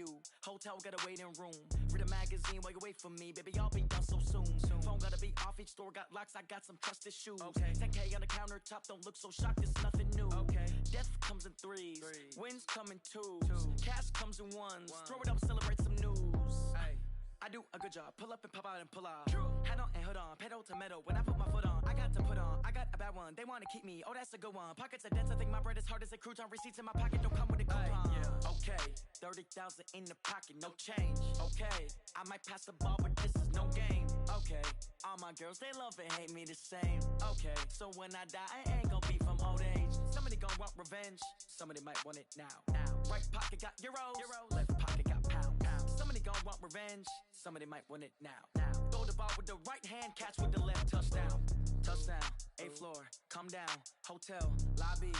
you. Hotel got a waiting room. Read a magazine while you wait for me. Baby, I'll be done so soon. Phone gotta be off, each store got locks. I got some trusted shoes. 10K on the countertop, don't look so shocked, it's nothing new. Death comes in threes. Wins come in twos. Cash comes in ones. Throw it up, celebrate some news. I do a good job. Pull up and pop out and pull out. Head on and hood on. Pedal to metal. When I put my foot on, I got to put on. I got a bad one. They want to keep me. Oh, that's a good one. Pockets are dense. I think my bread is hard as a crouton. Receipts in my pocket don't come with a coupon. Okay. 30,000 in the pocket. No change. Okay. I might pass the ball, but this is no game. Okay. All my girls, they love and hate me the same. Okay. So when I die, I ain't gonna be from old age. Somebody gonna want revenge. Somebody might want it now. Right pocket got euros. Left pocket got pound. Somebody gon' want revenge. Somebody might want it now. Throw the ball with the right hand, catch with the left. Touchdown. Touchdown. 8th floor. Come down. Hotel. Lobby.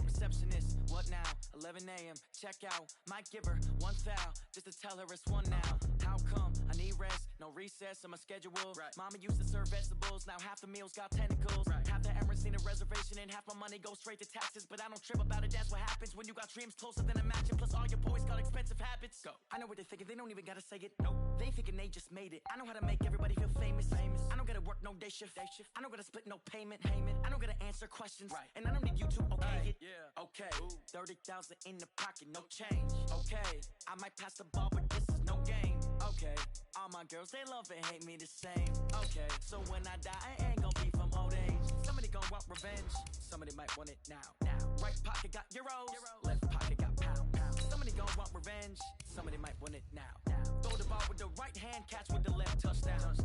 Receptionist. What now? 11 a.m. Check out. Might give her one foul just to tell her it's one now. How come? I need rest. No recess in my schedule. Mama used to serve vegetables. Now half the meals got tentacles. Half the Emirates need a reservation and half my money goes straight to taxes. But I don't trip about it. That's what happens when you got dreams closer than a mansion. Plus all your boys got expensive habits. Go. I know what they're thinking. They don't even gotta say it. No. They thinking they just made it. I know how to make everybody feel famous. I don't gotta work no day shift. I don't gotta split no payment. I don't gotta answer questions. And I don't need you to okay it. Okay. 30,000 in the pocket. No change. Okay. I might pass the ball, but this is no game. Okay. All my girls, they love and hate me the same. Okay. So when I die, I ain't gonna be from old age. Somebody gon' want revenge. Somebody might want it now. Right pocket got euros. Left pocket got pound. Somebody gon' want revenge. Somebody might want it now. Throw the ball with the right hand, catch with the left. Touchdown.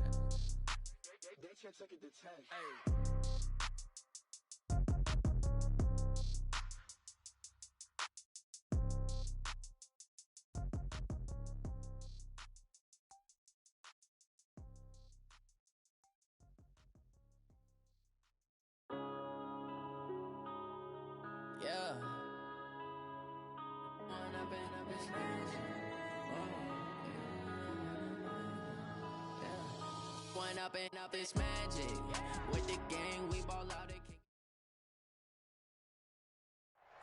They can't take it to 10. Yeah. One up and up is magic. With the gang, we ball out and kick.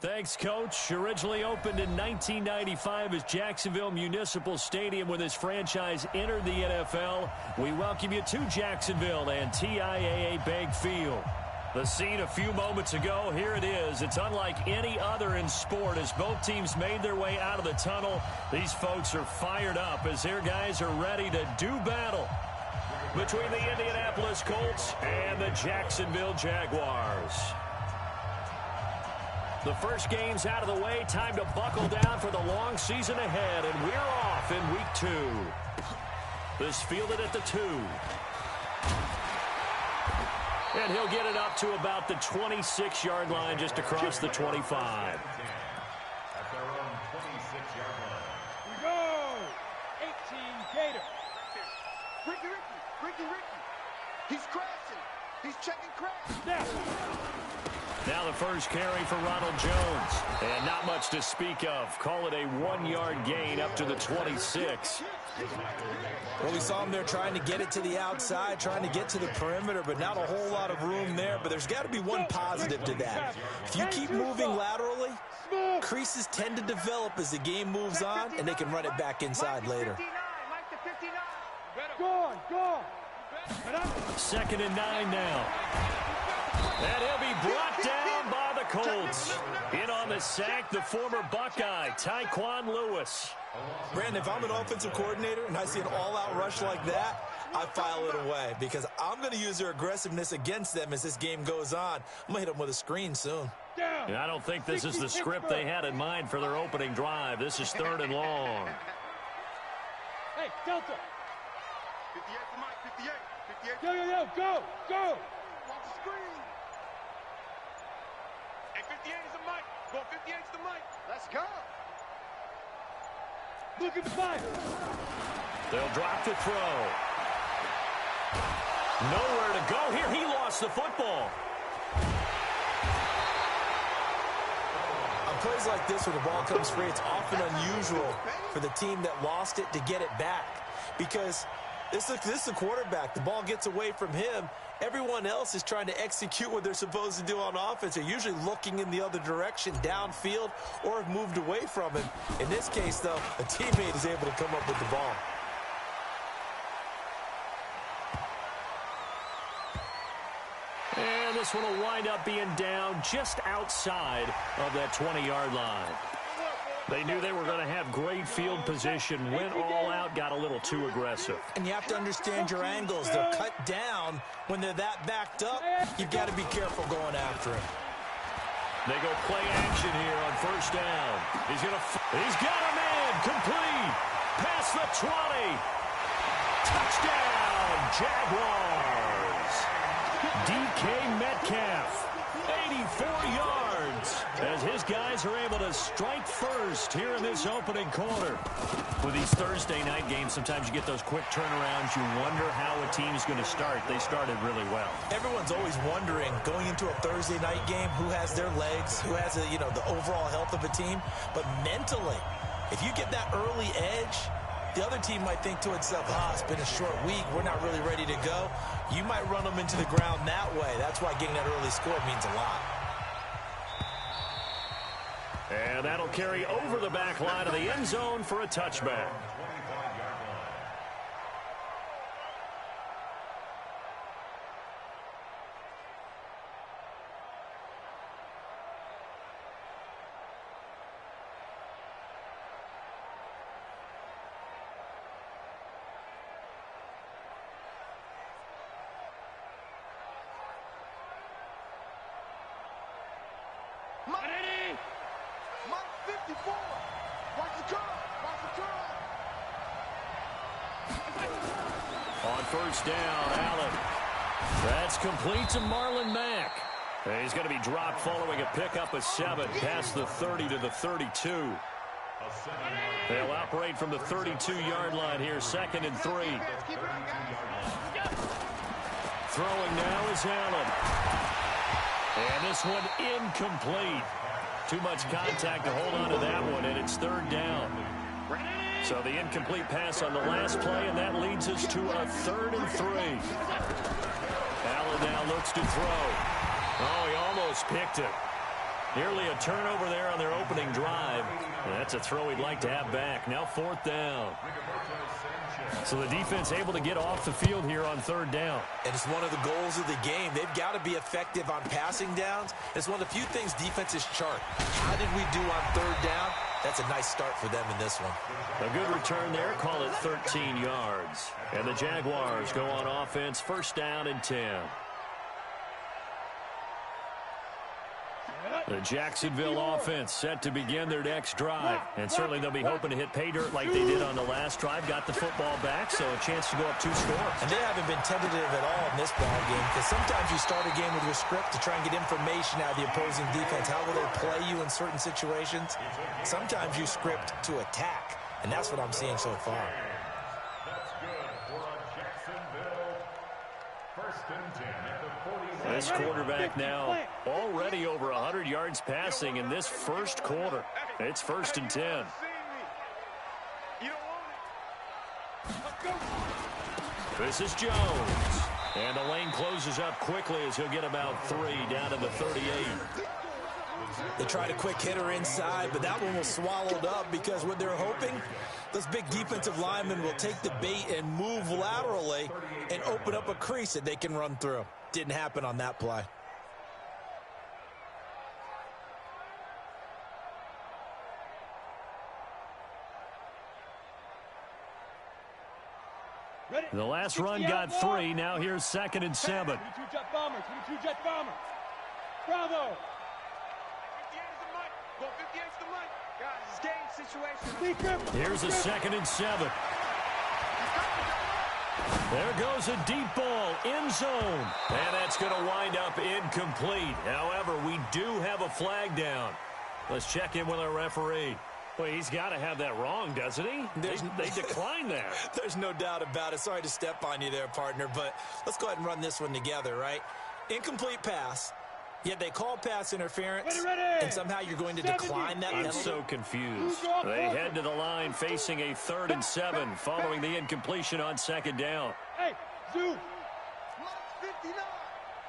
Thanks, Coach. Originally opened in 1995 as Jacksonville Municipal Stadium when this franchise entered the NFL. We welcome you to Jacksonville and TIAA Bank Field. The scene a few moments ago, here it is. It's unlike any other in sport as both teams made their way out of the tunnel. These folks are fired up as their guys are ready to do battle between the Indianapolis Colts and the Jacksonville Jaguars. The first game's out of the way. Time to buckle down for the long season ahead, and we're off in week 2. This fielded at the 2. And he'll get it up to about the 26-yard line just across the 25. At their own 26-yard line. We go! 18 Gator. Ricky. He's crashing. He's checking crash. Snap. Now the first carry for Ronald Jones. And not much to speak of. Call it a 1-yard gain up to the 26. Well, we saw him there trying to get it to the outside, trying to get to the perimeter, but not a whole lot of room there. But there's got to be one positive to that. If you keep moving laterally, creases tend to develop as the game moves on, and they can run it back inside later. Go on. 2nd and 9 now. And he'll be brought down by the Colts. In on the sack, the former Buckeye, Tyquan Lewis. Brandon, if I'm an offensive coordinator and I see an all-out rush like that, I file it away because I'm going to use their aggressiveness against them as this game goes on. I'm going to hit them with a screen soon. I don't think this is the script they had in mind for their opening drive. This is 3rd and long. Hey, Delta. 58 for Mike, 58. Yo, go. Watch the screen. Hey, 58 is the Mike. Go 58 is the Mike. Let's go. Look at the fire. They'll drop the throw. Nowhere to go here. He lost the football. On plays like this where the ball comes free, it's often unusual for the team that lost it to get it back because This is the quarterback. The ball gets away from him. Everyone else is trying to execute what they're supposed to do on offense. They're usually looking in the other direction, downfield, or have moved away from him. In this case, though, a teammate is able to come up with the ball. And this one will wind up being down just outside of that 20-yard line. They knew they were going to have great field position, went all out, got a little too aggressive. And you have to understand your angles. They're cut down when they're that backed up. You've got to be careful going after him. They go play action here on first down. He's got a man, complete, past the 20. Touchdown, Jaguars. DK Metcalf, 84 yards, as his guys are able to strike first here in this opening quarter. With these Thursday night games, sometimes you get those quick turnarounds. You wonder how a team's going to start. They started really well. Everyone's always wondering, going into a Thursday night game, who has their legs, who has the overall health of a team. But mentally, if you get that early edge, the other team might think to itself, it's been a short week, we're not really ready to go. You might run them into the ground that way. That's why getting that early score means a lot. And that'll carry over the back line of the end zone for a touchback. Mike 54. Watch the curl. Watch the curl. On first down, Allen. That's complete to Marlon Mack. He's going to be dropped following a pickup of 7 past the 30 to the 32. They'll operate from the 32-yard line here, 2nd and 3. Throwing now is Allen. And this one incomplete. Too much contact to hold on to that one, and it's 3rd down. So the incomplete pass on the last play, and that leads us to a 3rd and 3. Allen now looks to throw. Oh, he almost picked it. Nearly a turnover there on their opening drive. That's a throw he'd like to have back. Now 4th down. So the defense able to get off the field here on 3rd down. And it's one of the goals of the game. They've got to be effective on passing downs. It's one of the few things defenses chart. How did we do on 3rd down? That's a nice start for them in this one. A good return there. Call it 13 yards. And the Jaguars go on offense, 1st down and 10. The Jacksonville offense set to begin their next drive. And certainly they'll be hoping to hit pay dirt like they did on the last drive. Got the football back, so a chance to go up 2 scores. And they haven't been tentative at all in this ball game, because sometimes you start a game with your script to try and get information out of the opposing defense. How will they play you in certain situations? Sometimes you script to attack, and that's what I'm seeing so far. That's good for a Jacksonville 1st and 10 at the 40. This quarterback now already over 100 yards passing in this first quarter. It's 1st and 10. This is Jones. And the lane closes up quickly as he'll get about 3 down to the 38. They tried a quick hitter inside, but that one was swallowed up because what they're hoping, those big defensive linemen will take the bait and move laterally and open up a crease that they can run through. Didn't happen on that play. The last run got 3. Now here's 2nd and 7. 22 jet bombers. 22 jet bombers. Bravo. 50 the mic. Here's a 2nd and 7. There goes a deep ball, end zone. And that's going to wind up incomplete. However, we do have a flag down. Let's check in with our referee. Well, he's got to have that wrong, doesn't he? They declined that. There's no doubt about it. Sorry to step on you there, partner, but let's go ahead and run this one together, right? Incomplete pass. Yeah, they call pass interference, and somehow you're going to decline that penalty. I'm so confused. They head to the line facing a 3rd and 7 following the incompletion on 2nd down. Hey, Zoo. Mike's 59.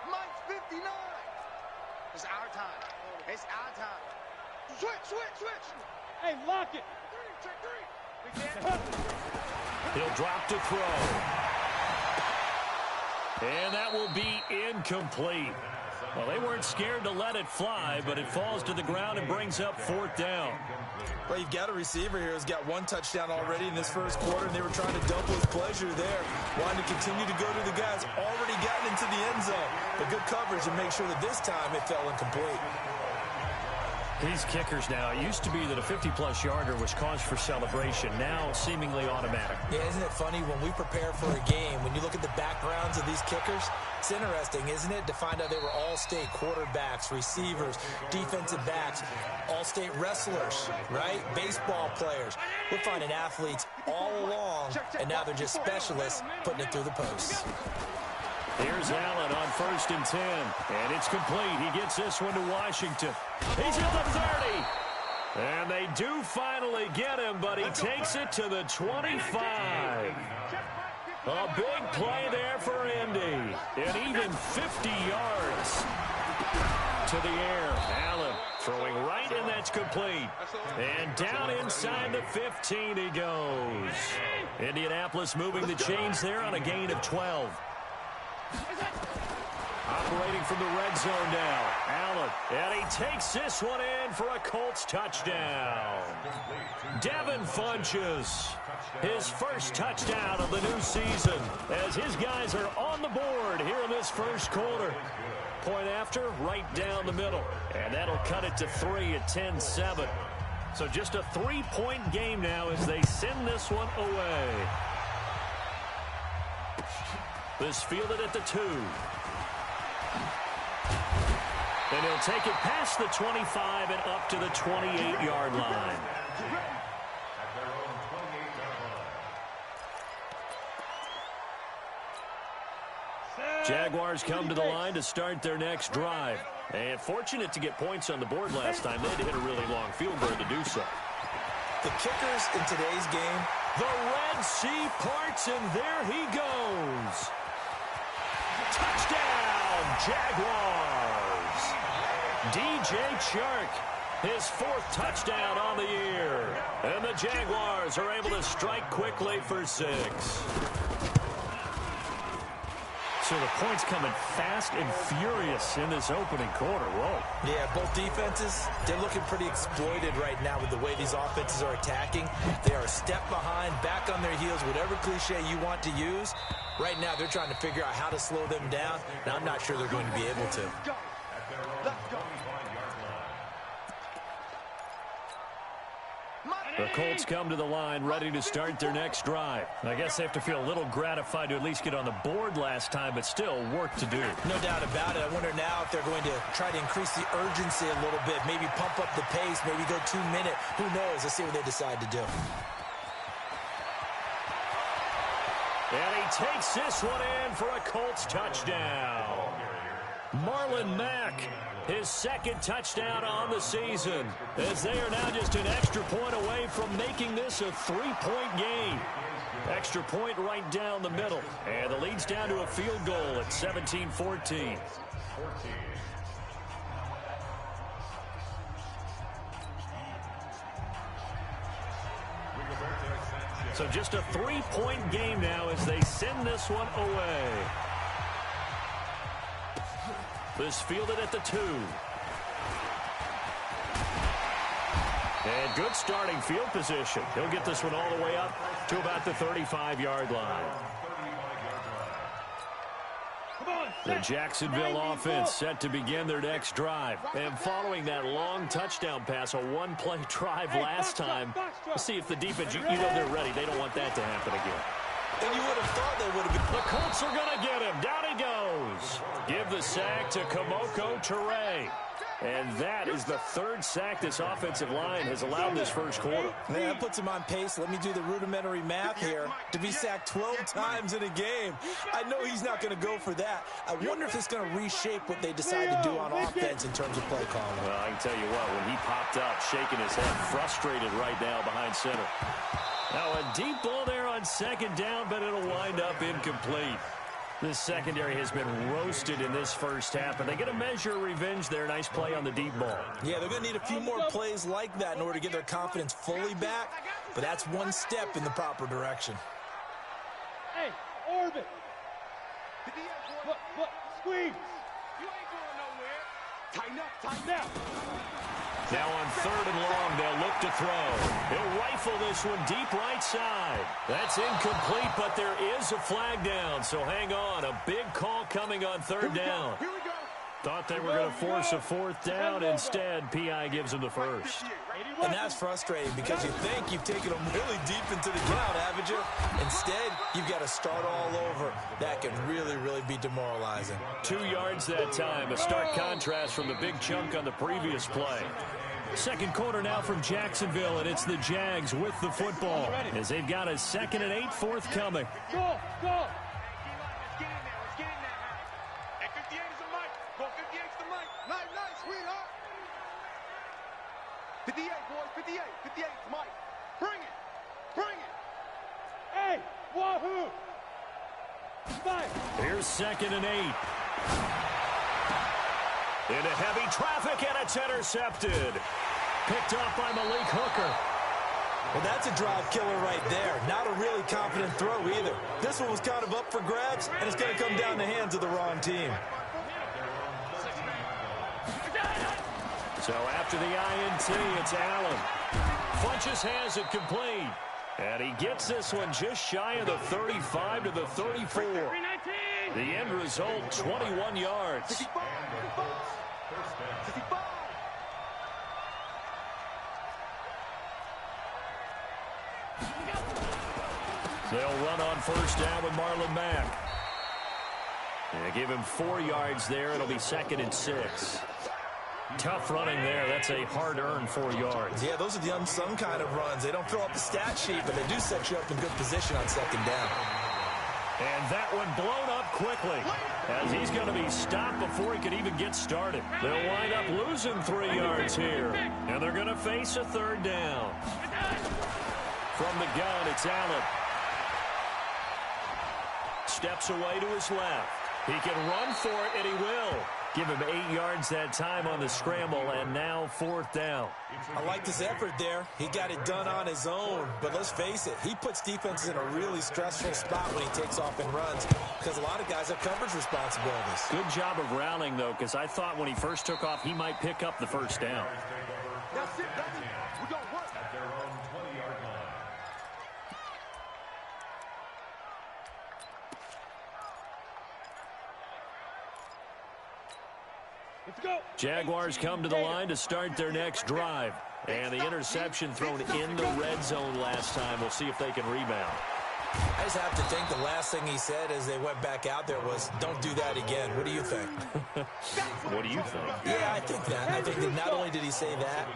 Mike's 59. It's our time. It's our time. Switch. Hey, lock it. We can't. He'll drop to throw. And that will be incomplete. Well, they weren't scared to let it fly, but it falls to the ground and brings up 4th down. Well, you've got a receiver here who's got 1 touchdown already in this first quarter, and they were trying to double his pleasure there. Wanting to continue to go to the guys already gotten into the end zone. But good coverage to make sure that this time it fell incomplete. These kickers now, it used to be that a 50-plus yarder was cause for celebration. Now, seemingly automatic. Yeah, isn't it funny when we prepare for a game, when you look at the backgrounds of these kickers, it's interesting, isn't it, to find out they were all-state quarterbacks, receivers, defensive backs, all-state wrestlers, right? Baseball players. We're finding athletes all along, and now they're just specialists putting it through the posts. Here's Allen on 1st and 10, and it's complete. He gets this one to Washington. He's at the 30, and they do finally get him, but he takes it to the 25. A big play there for Indy, and even 50 yards to the air. Allen throwing right, and that's complete. And down inside the 15 he goes. Indianapolis moving the chains there on a gain of 12. Operating from the red zone now, Allen, and he takes this one in for a Colts touchdown. Devin Funchess, his first touchdown of the new season, as his guys are on the board here in this first quarter. Point after, right down the middle, and that'll cut it to 3 at 10-7. So just a 3-point game now as they send this one away. This fielded at the 2. And he'll take it past the 25 and up to the 28-yard line. Jaguars come to the line to start their next drive. And fortunate to get points on the board last time. They had to hit a really long field goal to do so. The kickers in today's game. The Red Sea parts, and there he goes. Touchdown, Jaguars. DJ Chark, his 4th touchdown on the year. And the Jaguars are able to strike quickly for 6. So the points coming fast and furious in this opening quarter. Whoa. Yeah, both defenses, they're looking pretty exploited right now with the way these offenses are attacking. They are a step behind, back on their heels, whatever cliche you want to use. Right now, they're trying to figure out how to slow them down, and I'm not sure they're going to be able to. The Colts come to the line ready to start their next drive. I guess they have to feel a little gratified to at least get on the board last time, but still work to do. No doubt about it. I wonder now if they're going to try to increase the urgency a little bit, maybe pump up the pace, maybe go 2-minute. Who knows? Let's see what they decide to do. And he takes this one in for a Colts touchdown. Marlon Mack, his 2nd touchdown on the season, as they are now just an extra point away from making this a 3-point game. Extra point right down the middle, and the lead's down to a field goal at 17-14. So just a 3-point game now as they send this one away. This fielded at the 2. And good starting field position. He'll get this one all the way up to about the 35-yard line. The Jacksonville offense set to begin their next drive. And following that long touchdown pass, a 1-play drive last time, let's see if the defense, you know they're ready. They don't want that to happen again. And you would have thought they would have been. The Colts are going to get him. Down he goes. Give the sack to Kamoko Toure. And that is the third sack this offensive line has allowed this first quarter. Man, that puts him on pace. Let me do the rudimentary math here. To be sacked 12 times in a game. I know he's not going to go for that. I wonder if it's going to reshape what they decide to do on offense in terms of play calling. Well, I can tell you what, when he popped up, shaking his head, frustrated right now behind center. Now a deep ball there on second down, but it'll wind up incomplete. This secondary has been roasted in this first half, but they get a measure of revenge there. Nice play on the deep ball. Yeah, they're going to need a few more plays like that in order to get their confidence fully back, but that's one step in the proper direction. Hey, orbit. Look, squeeze. You ain't going nowhere. Tighten up. Now on third and long, they'll look to throw. He'll rifle this one deep right side. That's incomplete, but there is a flag down, so hang on. A big call coming on third down. Here we go. Thought they were going to force a fourth down. Instead, P.I. gives them the first. And that's frustrating because you think you've taken them really deep into the ground, haven't you? Instead, you've got to start all over. That can really, really be demoralizing. 2 yards that time. A stark contrast from the big chunk on the previous play. Second quarter now from Jacksonville, and it's the Jags with the football as they've got a 2nd and 8 forthcoming. Go. Let's get in there. Hey, 58 is the mic. Go, 58's the mic. Nice, sweetheart. 58, boys, 58. 58's Mike. Bring it. Hey, wahoo. Five. Here's 2nd and 8. Into heavy traffic, and it's intercepted. Picked off by Malik Hooker. Well, that's a drive killer right there. Not a really confident throw either. This one was kind of up for grabs, and it's going to come down the hands of the wrong team. So after the INT, it's Allen. Funches has it complete. And he gets this one just shy of the 35 to the 34. The end result, 21 yards. They'll run on first down with Marlon Mack. And give him 4 yards there. It'll be 2nd and 6. Tough running there. That's a hard-earned 4 yards. Yeah, those are the unsung kind of runs. They don't fill up the stat sheet, but they do set you up in good position on second down. And that one blown up quickly as he's going to be stopped before he could even get started. They'll wind up losing 3 yards here, and they're going to face a third down. From the gun, it's Allen. Steps away to his left. He can run for it, and he will. Give him 8 yards that time on the scramble, and now 4th down. I like this effort there. He got it done on his own, but let's face it, he puts defenses in a really stressful spot when he takes off and runs because a lot of guys have coverage responsibilities. Good job of rallying, though, because I thought when he first took off, he might pick up the first down. That's it, baby. We're going to work. At their own 20-yard line. Let's go. Jaguars come to the line to start their next drive. And the interception thrown in the red zone last time. We'll see if they can rebound. I just have to think the last thing he said as they went back out there was, don't do that again. What do you think? What do you think? Yeah, I think that. I think that not only did he say that,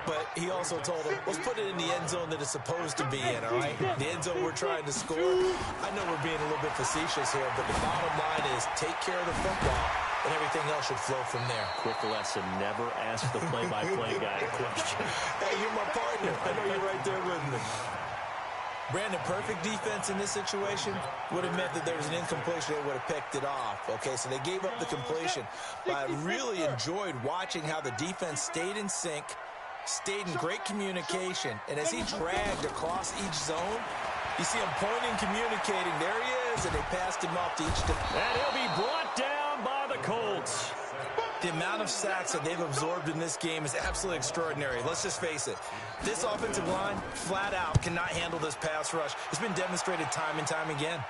but he also told him, let's put it in the end zone that it's supposed to be in, all right? The end zone we're trying to score. I know we're being a little bit facetious here, but the bottom line is take care of the football, and everything else should flow from there. Quick lesson, never ask the play-by-play guy a question. Hey, you're my partner. I know you're right there with me. Brandon, perfect defense in this situation would have meant that there was an incompletion. They would have picked it off. Okay, so they gave up the completion. But I really enjoyed watching how the defense stayed in sync, stayed in great communication. And as he dragged across each zone, you see him pointing, communicating. There he is, and they passed him off to each defense. And he'll be brought down by the Colts. The amount of sacks that they've absorbed in this game is absolutely extraordinary. Let's just face it. This offensive line, flat out, cannot handle this pass rush. It's been demonstrated time and time again.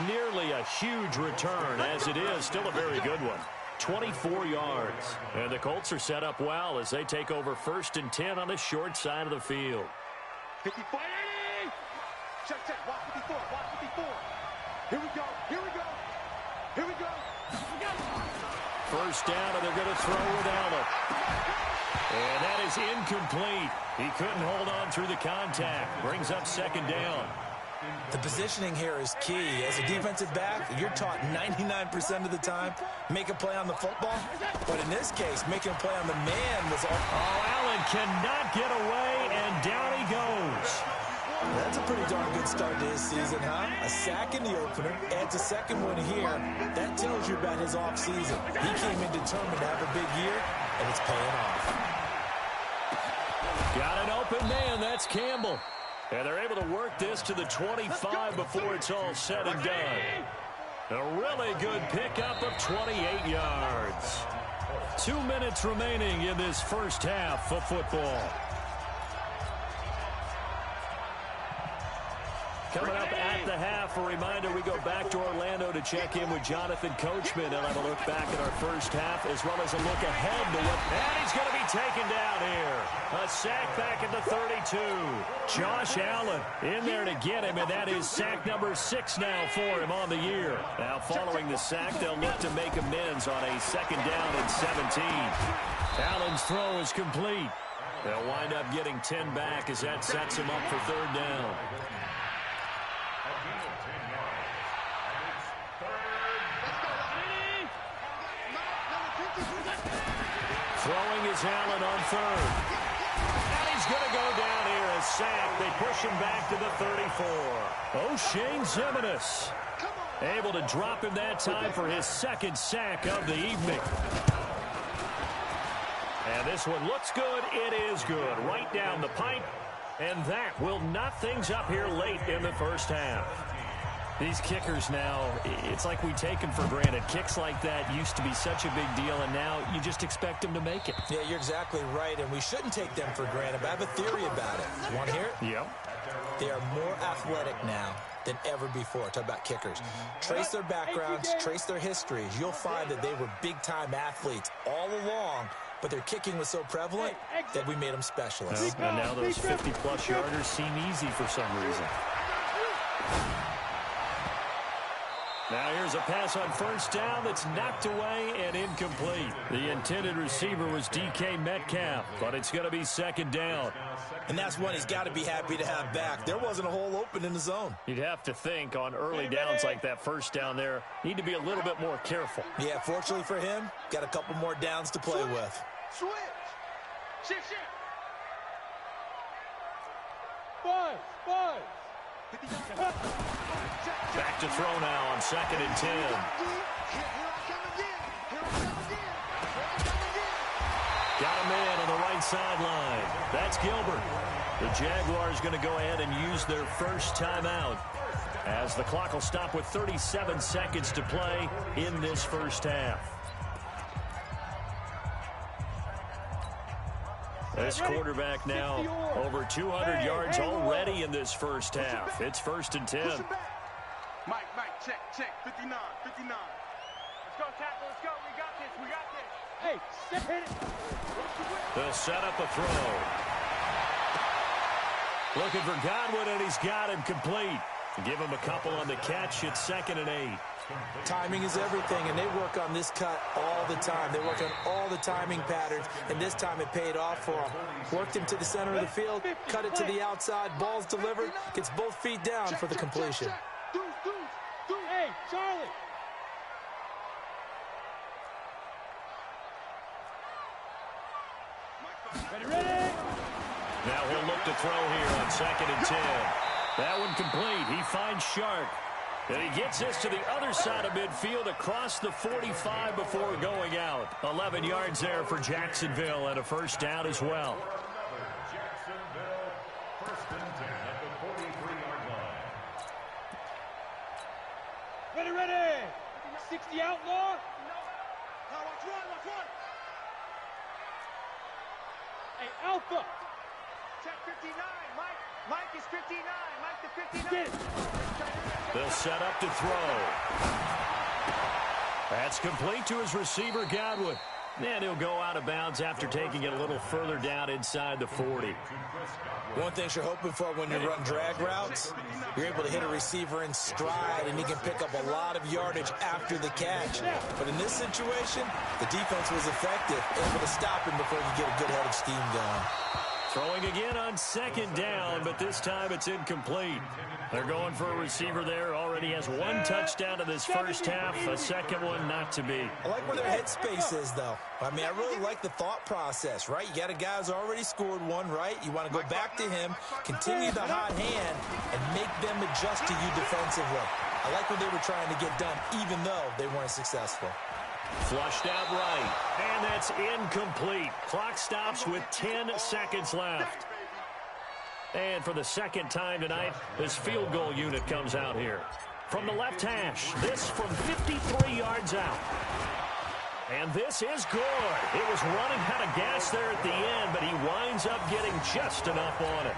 Nearly a huge return, as it is still a very good one. 24 yards. And the Colts are set up well as they take over 1st and 10 on the short side of the field. 54. Check, check. Watch 54. Watch 54. Here we go. Here we go. Here we go. First down, and they're going to throw with Allen. And that is incomplete. He couldn't hold on through the contact. Brings up 2nd down. The positioning here is key. As a defensive back, you're taught 99% of the time, make a play on the football. But in this case, making a play on the man was all. Oh, Allen cannot get away, and down he goes. That's a pretty darn good start to his season, huh? A sack in the opener, adds a second one here. That tells you about his offseason. He came in determined to have a big year, and it's paying off. Got an open man. That's Campbell. And they're able to work this to the 25 before it's all said and done. A really good pickup of 28 yards. 2 minutes remaining in this first half of football. Coming up at the half, a reminder, we go back to Orlando to check in with Jonathan Coachman and have a look back at our first half as well as a look ahead to what... And he's going to be taken down here. A sack back at the 32. Josh Allen in there to get him, and that is sack number 6 now for him on the year. Now following the sack, they'll look to make amends on a 2nd down and 17. Allen's throw is complete. They'll wind up getting 10 back as that sets him up for 3rd down. Throwing is Allen on 3rd. And he's going to go down here, a sack. They push him back to the 34. O'Shane Zimenez able to drop him that time for his 2nd sack of the evening. And this one looks good. It is good. Right down the pipe. And that will knot things up here late in the first half. These kickers now, it's like we take them for granted. Kicks like that used to be such a big deal, and now you just expect them to make it. Yeah, you're exactly right, and we shouldn't take them for granted, but I have a theory about it. You want to hear it? Yep. They are more athletic now than ever before. Talk about kickers. Trace their backgrounds, trace their histories. You'll find that they were big-time athletes all along, but their kicking was so prevalent that we made them specialists. Well, and now those 50-plus yarders seem easy for some reason. Now here's a pass on 1st down that's knocked away and incomplete. The intended receiver was DK Metcalf, but it's going to be 2nd down. And that's one he's got to be happy to have back. There wasn't a hole open in the zone. You'd have to think on early downs like that 1st down there, need to be a little bit more careful. Yeah, fortunately for him, got a couple more downs to play with. Switch. Shift, shift. Five. Back to throw now on 2nd and 10. Got a man on the right sideline. That's Gilbert. The Jaguars going to go ahead and use their first timeout as the clock will stop with 37 seconds to play in this first half. This quarterback now over 200 yards already in this first half. It's 1st and 10. Mike, check. 59. Let's go, tackle. Let's go. We got this. Hey, hit it. They'll set up a throw. Looking for Godwin, and he's got him complete. Give him a couple on the catch. It's 2nd and 8. Timing is everything, and they work on this cut all the time. They work on all the timing patterns, and this time it paid off for them. Worked him to the center of the field, cut it to the outside, ball's delivered, gets both feet down for the completion. Hey, Charlie. Ready? Now he'll look to throw here on 2nd and 10. That one complete. He finds Sharp. And he gets this to the other side of midfield across the 45 before going out. 11 yards there for Jacksonville and a first down as well. Jacksonville, 1st and 10 at the 43-yard line. Ready. 60 outlaw. Now watch one. Hey, Alpha. Check 59. Mike is 59. Mike the 59. Get it. They'll set up to throw. That's complete to his receiver, Godwin. And he'll go out of bounds after taking it a little further down inside the 40. One thing you're hoping for when you run drag routes, you're able to hit a receiver in stride, and he can pick up a lot of yardage after the catch. But in this situation, the defense was effective, able to stop him before he get a good head of steam going. Throwing again on second down, but this time it's incomplete. They're going for a receiver there. Already has one touchdown in this first half. A second one not to be. I like where their headspace is, though. I mean, I really like the thought process, right? You got a guy who's already scored one, right? You want to go back to him, continue the hot hand, and make them adjust to you defensively. I like what they were trying to get done, even though they weren't successful. Flushed out right, and that's incomplete. Clock stops with 10 seconds left. And for the second time tonight, this field goal unit comes out here. From the left hash, this from 53 yards out. And this is good. It was running out of gas there at the end, but he winds up getting just enough on it.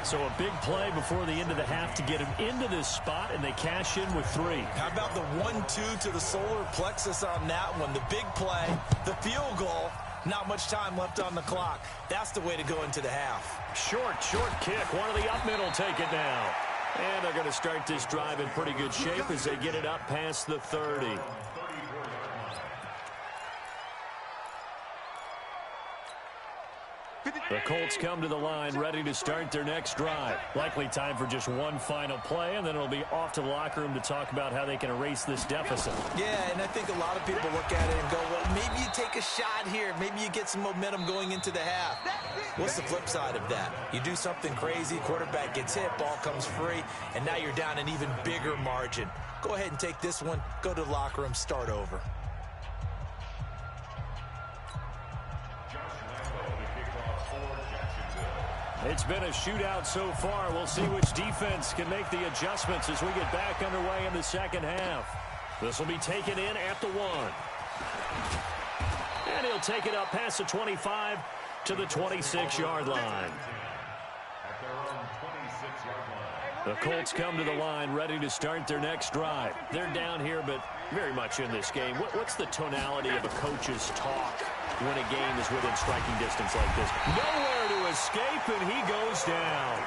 So a big play before the end of the half to get him into this spot, and they cash in with 3. How about the 1-2 to the solar plexus on that one? The big play, the field goal, not much time left on the clock. That's the way to go into the half. Short kick. One of the up middle take it down. And they're going to start this drive in pretty good shape as they get it up past the 30. The Colts come to the line ready to start their next drive. Likely time for just one final play, and then it'll be off to the locker room to talk about how they can erase this deficit. Yeah, and I think a lot of people look at it and go, well, maybe you take a shot here. Maybe you get some momentum going into the half. What's the flip side of that? You do something crazy, quarterback gets hit, ball comes free, and now you're down an even bigger margin. Go ahead and take this one, go to the locker room, start over. It's been a shootout so far. We'll see which defense can make the adjustments as we get back underway in the second half. This will be taken in at the 1. And he'll take it up past the 25 to the 26-yard line. The Colts come to the line ready to start their next drive. They're down here, but very much in this game. What's the tonality of a coach's talk when a game is within striking distance like this? Nowhere to escape, and he goes down.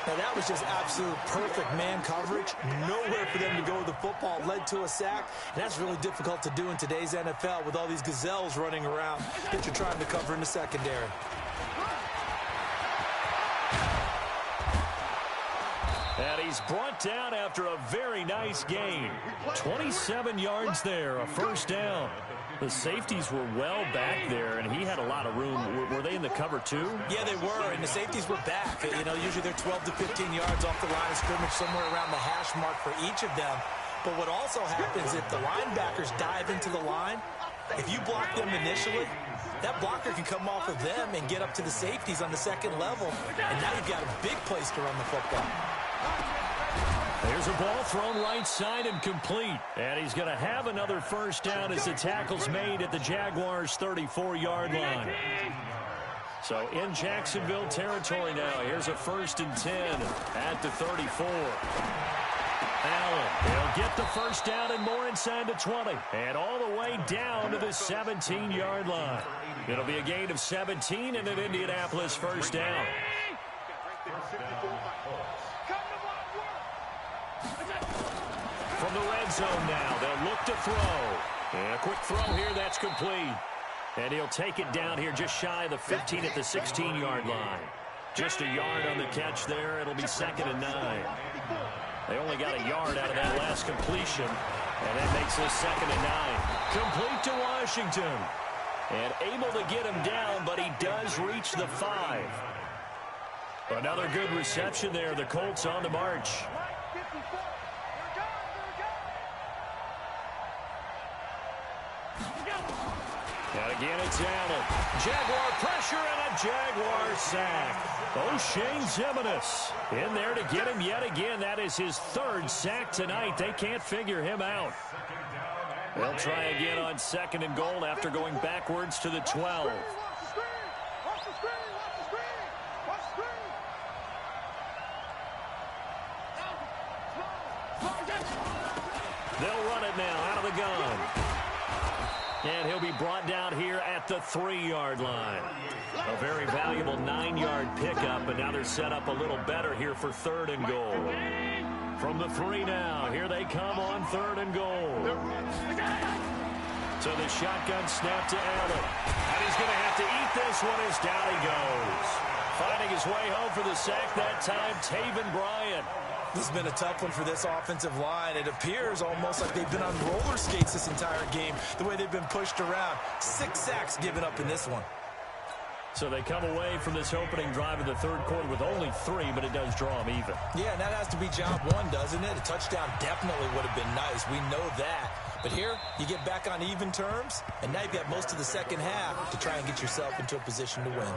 Now, that was just absolute perfect man coverage. Nowhere for them to go with the football. Led to a sack, and that's really difficult to do in today's NFL with all these gazelles running around that you're trying to cover in the secondary. And he's brought down after a very nice gain. 27 yards there, a first down. The safeties were well back there, and he had a lot of room. Were they in the cover too? Yeah, they were, and the safeties were back. You know, usually they're 12 to 15 yards off the line of scrimmage, somewhere around the hash mark for each of them. But what also happens if the linebackers dive into the line, if you block them initially, that blocker can come off of them and get up to the safeties on the second level, and now you've got a big place to run the football. There's a ball thrown right side and complete. And he's going to have another first down as the tackle's made at the Jaguars' 34-yard line. So in Jacksonville territory now. Here's a 1st and 10 at the 34. Allen, they'll get the first down and more inside the 20. And all the way down to the 17-yard line. It'll be a gain of 17 and an Indianapolis first down. From the red zone now, they'll look to throw. And a quick throw here, that's complete. And he'll take it down here just shy of the 15 at the 16-yard line. Just a yard on the catch there. It'll be 2nd and 9. They only got a yard out of that last completion. And that makes this 2nd and 9. Complete to Washington. And able to get him down, but he does reach the 5. Another good reception there. The Colts on the march. And again, it's Allen. Jaguar pressure and a Jaguar sack. O'Shane Zimenez in there to get him yet again. That is his 3rd sack tonight. They can't figure him out. They'll try again on 2nd and goal after going backwards to the 12. They'll run it now out of the gun. And he'll be brought down here at the 3-yard line. A very valuable 9-yard pickup, but now they're set up a little better here for 3rd and goal. From the 3 now, here they come on 3rd and goal. So the shotgun snap to Allen. And he's going to have to eat this one as down he goes. Finding his way home for the sack that time, Taven Bryan. This has been a tough one for this offensive line. It appears almost like they've been on roller skates this entire game, the way they've been pushed around. 6 sacks given up in this one. So they come away from this opening drive in the 3rd quarter with only 3, but it does draw them even. Yeah, and that has to be job 1, doesn't it? A touchdown definitely would have been nice. We know that. But here, you get back on even terms, and now you've got most of the second half to try and get yourself into a position to win.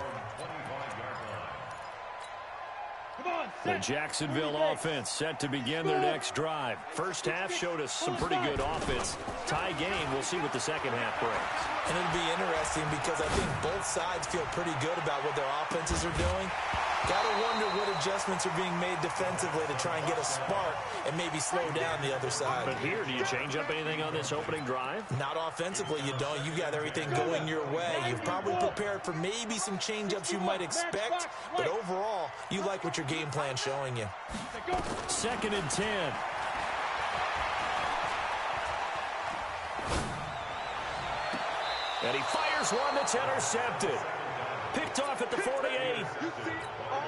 The Jacksonville offense set to begin their next drive. First half showed us some pretty good offense. Tie game, we'll see what the second half brings. And it'll be interesting because I think both sides feel pretty good about what their offenses are doing. Gotta wonder what adjustments are being made defensively to try and get a spark and maybe slow down the other side. But here, do you change up anything on this opening drive? Not offensively, you don't. You've got everything going your way. You've probably prepared for maybe some change-ups you might expect, but overall, you like what your game plan's showing you. 2nd and 10. And he fires one that's intercepted. Picked off at the 48.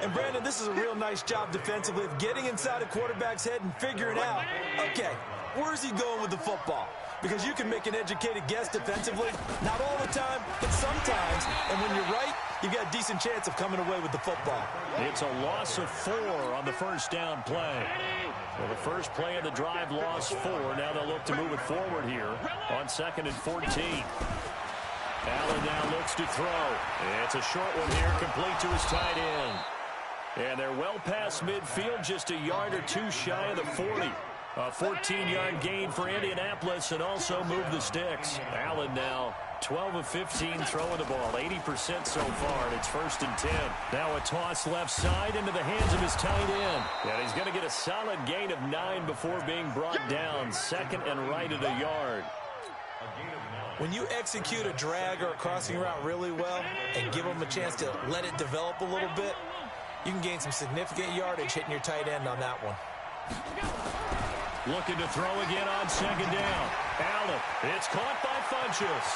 And, Brandon, this is a real nice job defensively of getting inside a quarterback's head and figuring out, okay, where's he going with the football? Because you can make an educated guess defensively. Not all the time, but sometimes. And when you're right, you've got a decent chance of coming away with the football. It's a loss of 4 on the first down play. Well, the first play of the drive lost 4. Now they'll look to move it forward here on 2nd and 14. Allen now looks to throw. It's a short one here, complete to his tight end. And they're well past midfield, just a yard or 2 shy of the 40. A 14-yard gain for Indianapolis and also move the sticks. Allen now 12 of 15 throwing the ball, 80% so far, and it's 1st and 10. Now a toss left side into the hands of his tight end. And he's going to get a solid gain of 9 before being brought down. 2nd and right at a yard. When you execute a drag or a crossing route really well and give them a chance to let it develop a little bit, you can gain some significant yardage hitting your tight end on that one. Looking to throw again on 2nd down. Allen, it's caught by Funchess.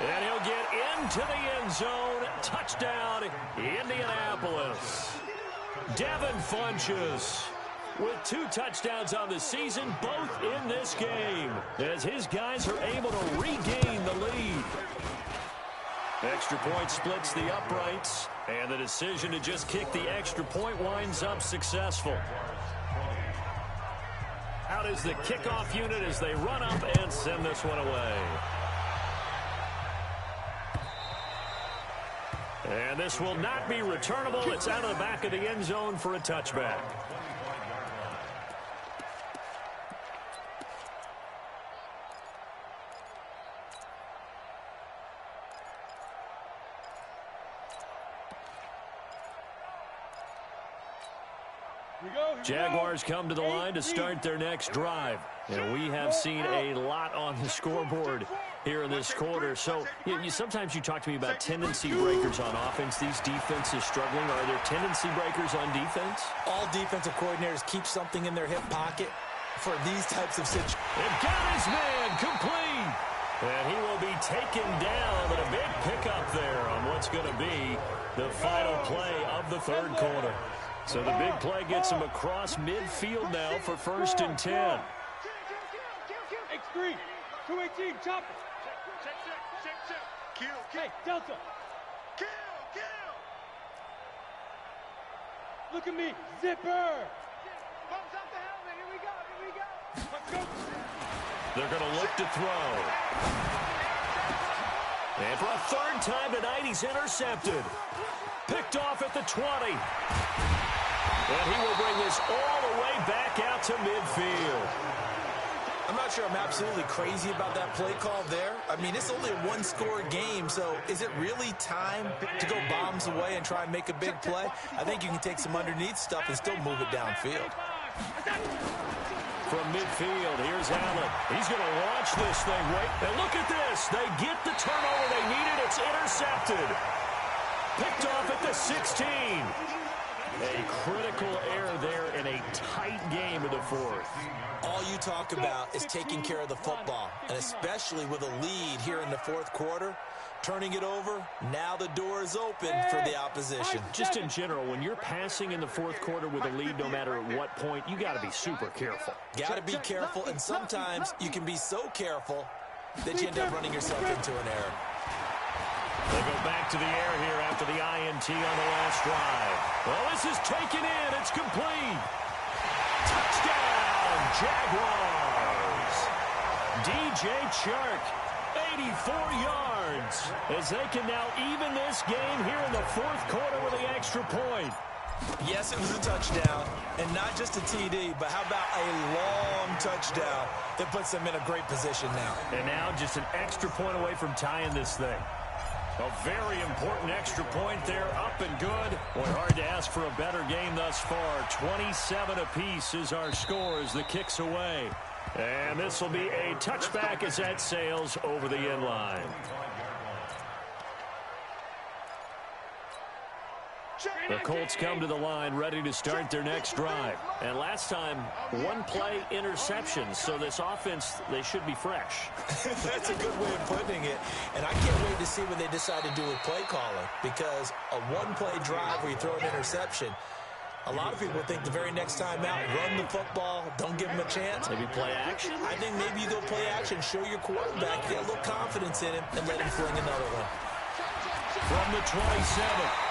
And he'll get into the end zone. Touchdown, Indianapolis. Devin Funchess with 2 touchdowns on the season, both in this game, as his guys are able to regain the lead. Extra point splits the uprights, and the decision to just kick the extra point winds up successful. Out is the kickoff unit as they run up and send this one away. And this will not be returnable. It's out of the back of the end zone for a touchback. Jaguars come to the line to start their next drive. And we have seen a lot on the scoreboard here in this quarter. So sometimes you talk to me about tendency breakers on offense. These defenses struggling. Are there tendency breakers on defense? All defensive coordinators keep something in their hip pocket for these types of situations. And got his man complete. And he will be taken down, but a big pickup there on what's going to be the final play of the 3rd quarter. So the big play gets him across midfield now for 1st and 10. X3, 218, chopper. Kill. Hey, Delta. Kill. Look at me, zipper. Bumps up the helmet. Here we go. Let's go. They're going to look to throw. And for a 3rd time tonight, he's intercepted. Picked off at the 20. And he will bring this all the way back out to midfield. I'm not sure I'm absolutely crazy about that play call there. I mean, it's only a 1-score game, so is it really time to go bombs away and try and make a big play? I think you can take some underneath stuff and still move it downfield. from midfield. Here's Allen. He's going to launch this thing. Wait, and look at this. They get the turnover they needed. It's intercepted. Picked off at the 16. A critical error there in a tight game in the fourth. All you talk about is taking care of the football, and especially with a lead here in the fourth quarter, turning it over, now the door is open for the opposition. Just in general, when you're passing in the fourth quarter with a lead, no matter at what point, you got to be super careful. Got to be careful, and sometimes you can be so careful that you end up running yourself into an error. They go back to the air here after the INT on the last drive. Well, this is taken in. It's complete. Touchdown, Jaguars. DJ Chark, 84 yards, as they can now even this game here in the fourth quarter with the extra point. Yes, it was a touchdown, and not just a TD, but how about a long touchdown that puts them in a great position now. And now just an extra point away from tying this thing. A very important extra point there, up and good. Boy, hard to ask for a better game thus far. 27 apiece is our score as the kick's away. And this will be a touchback as that sails over the end line. The Colts come to the line ready to start their next drive. And last time, one-play interception. So this offense, they should be fresh. That's a good way of putting it. And I can't wait to see what they decide to do with play calling. Because a one-play drive where you throw an interception, a lot of people think the very next time out, run the football, don't give him a chance. Maybe play action? I think maybe you go play action, show your quarterback, get a little confidence in him, and let him fling another one. From the 27,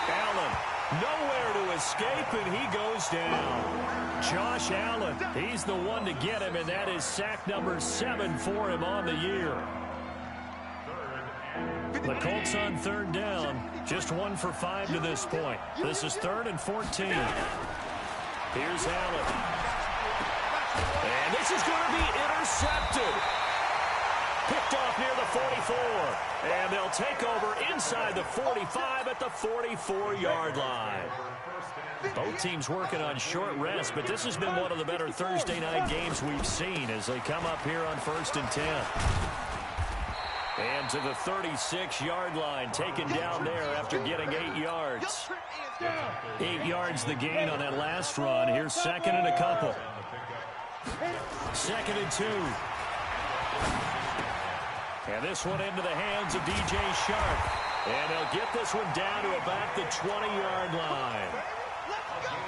Allen. Nowhere to escape, and he goes down. Josh Allen, he's the one to get him, and that is sack number 7 for him on the year. The Colts on third down, just 1 for 5 to this point. This is 3rd and 14. Here's Allen. And this is going to be intercepted. Picked off near the 44. And they'll take over inside the 45 at the 44-yard line. Both teams working on short rest, but this has been one of the better Thursday night games we've seen as they come up here on 1st and 10. And to the 36-yard line, taken down there after getting 8 yards. 8 yards the gain on that last run. Here's 2nd and a couple. 2nd and 2. And this one into the hands of DJ Chark. And they'll get this one down to about the 20-yard line.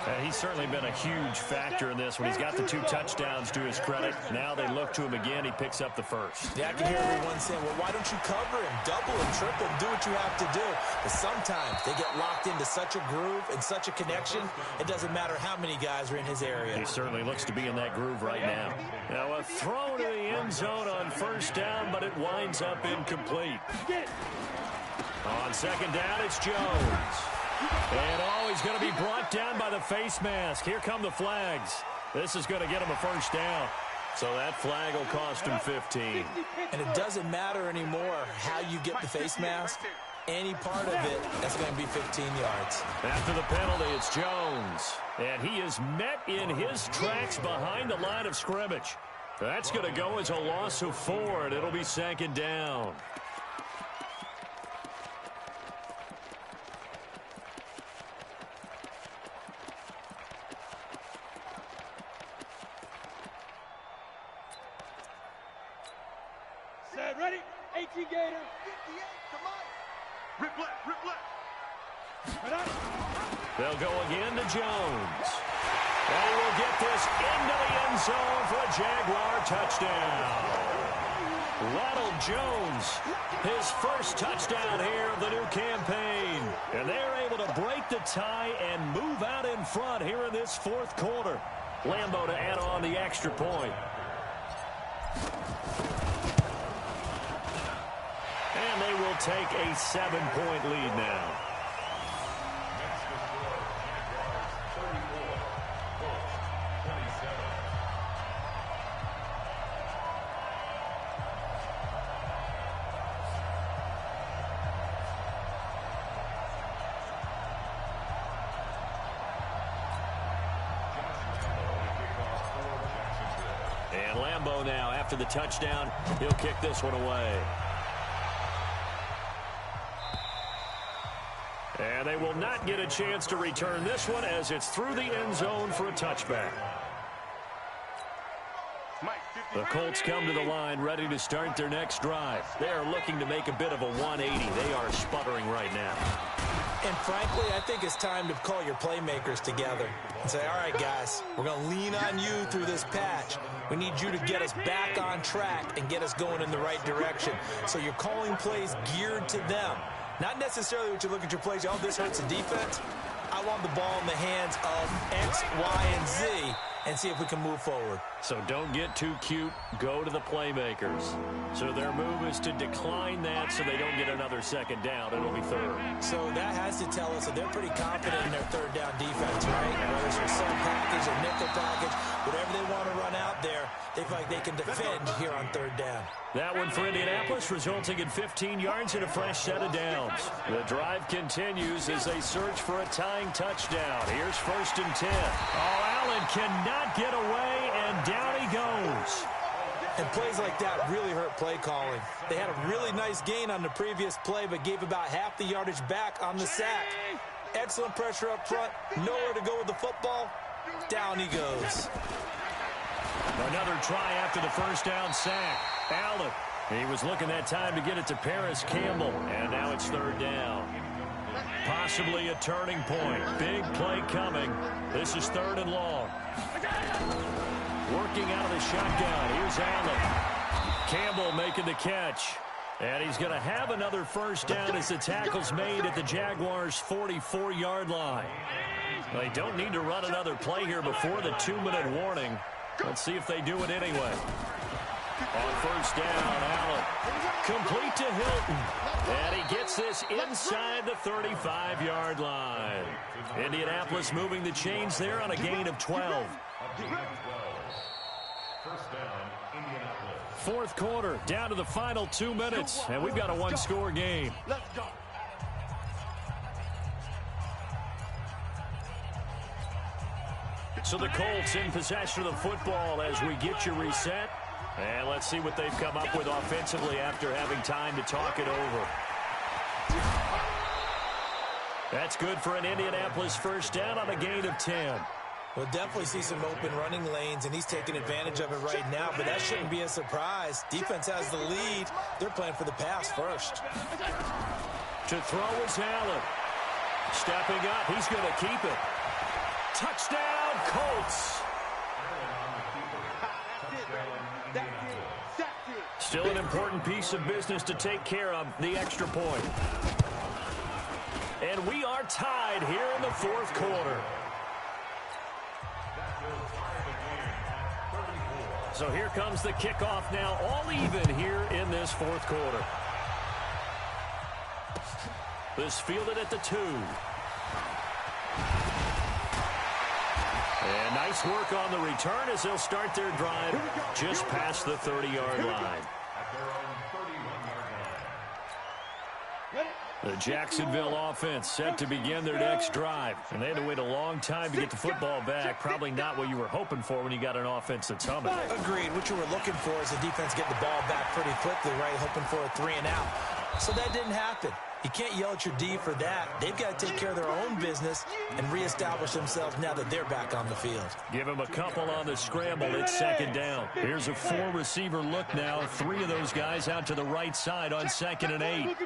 And he's certainly been a huge factor in this when he's got the 2 touchdowns to his credit. Now they look to him again. He picks up the first. Yeah, I can hear everyone saying, well, why don't you cover him, double him, triple him, do what you have to do. But sometimes they get locked into such a groove and such a connection, it doesn't matter how many guys are in his area. He certainly looks to be in that groove right now. Now a throw to the end zone on 1st down, but it winds up incomplete. On 2nd down, it's Jones. And he's going to be brought down by the face mask. Here come the flags. This is going to get him a 1st down. So that flag will cost him 15. And it doesn't matter anymore how you get the face mask. Any part of it, that's going to be 15 yards. After the penalty, it's Jones. And he is met in his tracks behind the line of scrimmage. That's going to go as a loss of 4, and it'll be 2nd down. Ready? 18 Gator. 58, come on. Rip left. They'll go again to Jones. And he will get this into the end zone for a Jaguar touchdown. Ronald Jones, his first touchdown here of the new campaign. And they're able to break the tie and move out in front here in this 4th quarter. Lambeau to add on the extra point. And they will take a 7-point lead now. go now. After the touchdown, he'll kick this one away. And they will not get a chance to return this one as it's through the end zone for a touchback. The Colts come to the line ready to start their next drive. They are looking to make a bit of a 180. They are sputtering right now. And frankly, I think it's time to call your playmakers together and say, all right, guys, we're going to lean on you through this patch. We need you to get us back on track and get us going in the right direction. So you're calling plays geared to them. Not necessarily what you look at your plays, oh, this hurts the defense. I want the ball in the hands of X, Y, and Z and see if we can move forward. So don't get too cute. Go to the playmakers. So their move is to decline that so they don't get another second down. It'll be third. So that has to tell us that they're pretty confident in their third down defense, right? Whether it's a sub package or nickel package, whatever they want to run out there, they feel like they can defend here on third down. That one for Indianapolis, resulting in 15 yards and a fresh set of downs. The drive continues as they search for a tying touchdown. Here's 1st and 10. Oh, Allen cannot get away, and down he goes. And plays like that really hurt play calling. They had a really nice gain on the previous play, but gave about half the yardage back on the sack. Excellent pressure up front, nowhere to go with the football. Down he goes. Another try after the first down sack. Allen, he was looking that time to get it to Paris Campbell, and now it's third down. Possibly a turning point. Big play coming. This is 3rd and long. Working out of the shotgun. Here's Allen. Campbell making the catch. And he's going to have another first down as the tackle's made at the Jaguars' 44-yard line. They don't need to run another play here before the 2-minute warning. Let's see if they do it anyway. On first down, Allen. Complete to Hilton. And he gets this inside the 35-yard line. Indianapolis moving the chains there on a gain of 12. First down, Indianapolis. Fourth quarter, down to the final 2 minutes, and we've got a one-score game. Let's go. So the Colts in possession of the football as we get you reset. And let's see what they've come up with offensively after having time to talk it over. That's good for an Indianapolis first down on a gain of 10. We'll definitely see some open running lanes, and he's taking advantage of it right now, but that shouldn't be a surprise. Defense has the lead. They're playing for the pass first. To throw is Allen. Stepping up, he's going to keep it. Touchdown, Colts. Still an important piece of business to take care of, the extra point. And we are tied here in the fourth quarter. So here comes the kickoff now, all even here in this fourth quarter. This fielded at the 2. And nice work on the return as they'll start their drive just past the 30-yard line. The Jacksonville offense set to begin their next drive. And they had to wait a long time to get the football back. Probably not what you were hoping for when you got an offense that's humming. Agreed. What you were looking for is the defense get the ball back pretty quickly, right? Hoping for a 3 and out. So that didn't happen. You can't yell at your D for that. They've got to take care of their own business and reestablish themselves now that they're back on the field. Give them a couple on the scramble. It's second down. Here's a 4-receiver look now. 3 of those guys out to the right side on 2nd and 8.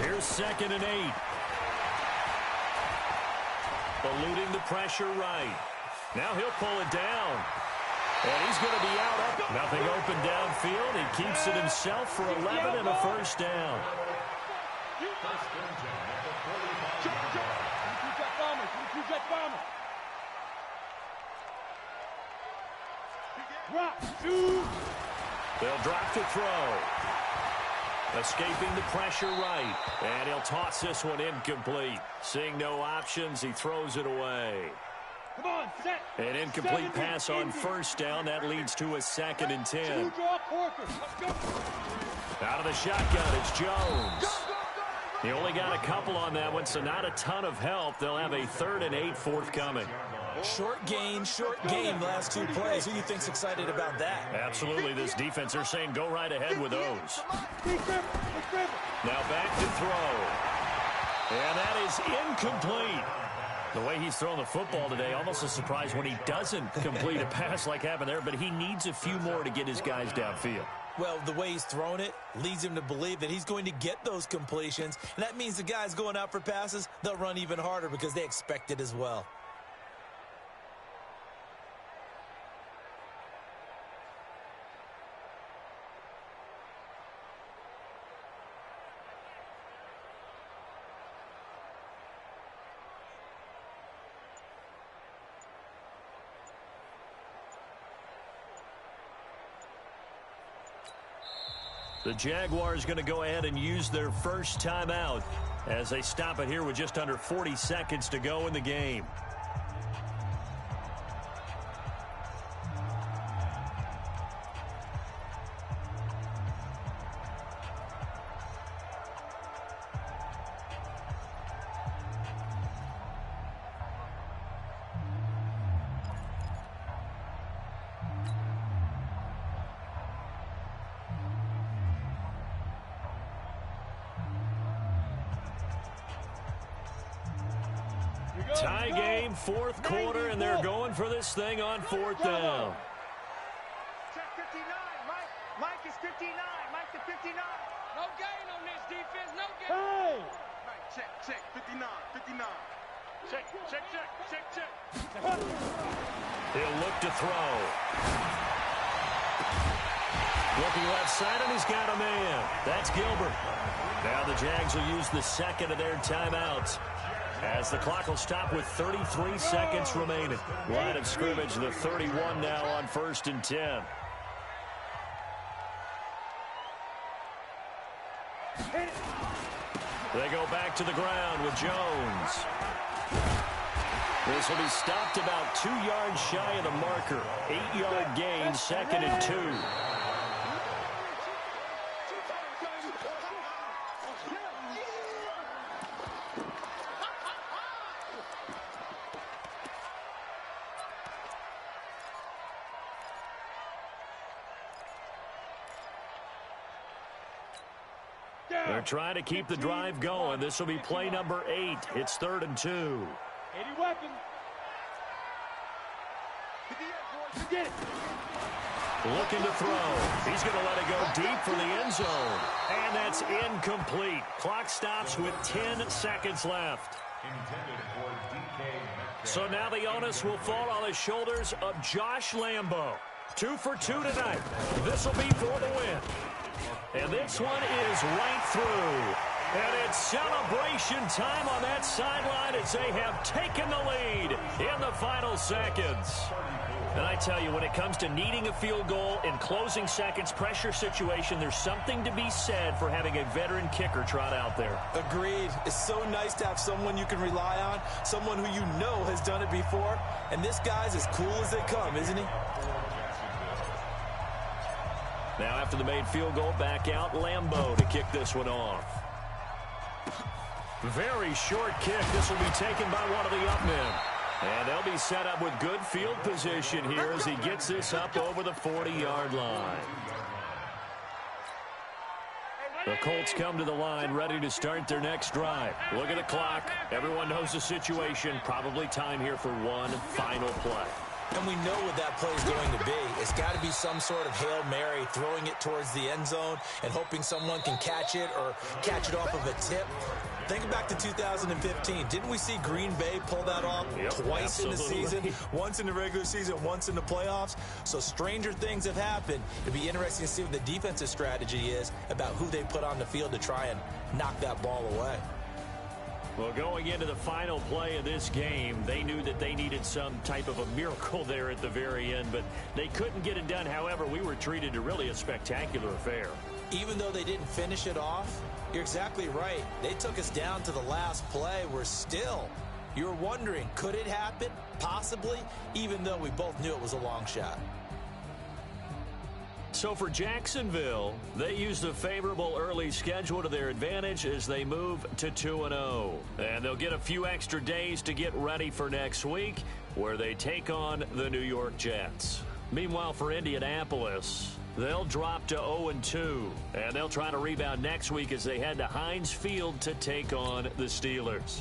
Here's 2nd and 8. Eluding the pressure right. Now he'll pull it down. And he's going to be out. Nothing open downfield. He keeps it himself for 11 and a first down. They'll drop to throw. Escaping the pressure right. And he'll toss this one incomplete. Seeing no options, he throws it away. Come on, set. An incomplete pass on first down. That leads to a 2nd and 10. Out of the shotgun, it's Jones. He only got a couple on that one, so not a ton of help. They'll have a 3rd and 8 forthcoming. Short gain last two plays. Who do you think's excited about that? Absolutely. This defense, they're saying go right ahead with those. Now back to throw. And that is incomplete. The way he's throwing the football today, almost a surprise when he doesn't complete a pass like happened there, but he needs a few more to get his guys downfield. Well, the way he's thrown it leads him to believe that he's going to get those completions, and that means the guys going out for passes, they'll run even harder because they expect it as well. The Jaguars going to go ahead and use their first timeout as they stop it here with just under 40 seconds to go in the game. Tie game, fourth quarter, and they're going for this thing on fourth down. Check 59, Mike. Mike is 59. Mike to 59. No gain on this defense. No gain. Mike, check. 59. Check. He'll look to throw. Looking left side, and he's got a man. That's Gilbert. Now the Jags will use the second of their timeouts, as the clock will stop with 33 seconds remaining. Line of scrimmage, the 31 now on 1st and 10. They go back to the ground with Jones. This will be stopped about 2 yards shy of the marker. 8-yard gain, 2nd and 2. They're trying to keep the drive going. This will be play number 8. It's 3rd and 2. 80 weapons. Looking to throw. He's going to let it go deep for the end zone. And that's incomplete. Clock stops with 10 seconds left. So now the onus will fall on the shoulders of Josh Lambo. 2 for 2 tonight. This will be for the win. And this one is right through. And it's celebration time on that sideline as they have taken the lead in the final seconds. And I tell you, when it comes to needing a field goal in closing seconds, pressure situation, there's something to be said for having a veteran kicker trot out there. Agreed. It's so nice to have someone you can rely on, someone who you know has done it before. And this guy's as cool as they come, isn't he? Now after the made field goal, back out Lambo to kick this one off. Very short kick. This will be taken by one of the up men. And they'll be set up with good field position here as he gets this up over the 40-yard line. The Colts come to the line ready to start their next drive. Look at the clock. Everyone knows the situation. Probably time here for one final play. And we know what that play is going to be. It's got to be some sort of Hail Mary, throwing it towards the end zone and hoping someone can catch it or catch it off of a tip. Think back to 2015. Didn't we see Green Bay pull that off twice in the season? Once in the regular season, once in the playoffs. So stranger things have happened. It'd be interesting to see what the defensive strategy is about who they put on the field to try and knock that ball away. Well, going into the final play of this game, they knew that they needed some type of a miracle there at the very end, but they couldn't get it done. However, we were treated to really a spectacular affair. Even though they didn't finish it off, you're exactly right. They took us down to the last play. We're still, you're wondering, could it happen? Possibly, even though we both knew it was a long shot. So for Jacksonville, they used a favorable early schedule to their advantage as they move to 2-0. And they'll get a few extra days to get ready for next week, where they take on the New York Jets. Meanwhile, for Indianapolis, they'll drop to 0-2, and they'll try to rebound next week as they head to Heinz Field to take on the Steelers.